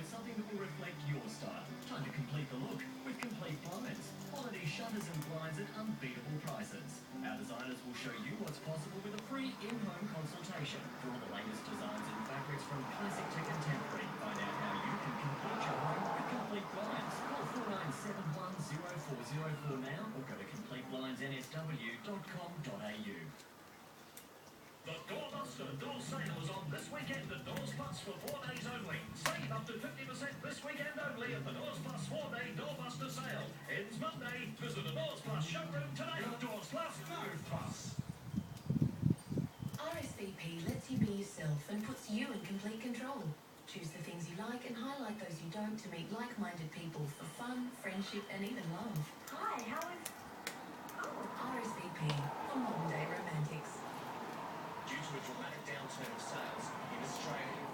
with something that will reflect your style. Time to complete the look with Complete Blinds. Quality shutters and blinds at unbeatable prices. Our designers will show you what's possible with a free in-home consultation. For all the latest designs and fabrics from classic to contemporary, find out how you can complete your home with Complete Blinds. Call 49710404 now or go to completeblindsnsw.com.au. The Doorbuster door sale is on this weekend at Doors Plus for 4 days only. Save up to 50% this weekend only at the Doors Plus 4-day Doorbuster sale. Ends Monday. Visit the Doors Plus showroom today. Doors Plus, move plus. RSVP lets you be yourself and puts you in complete control. Choose the things you like and highlight those you don't to meet like-minded people for fun, friendship and even love. Hi, how is... RSVP for modern day romantics. Due to a dramatic downturn of sales in Australia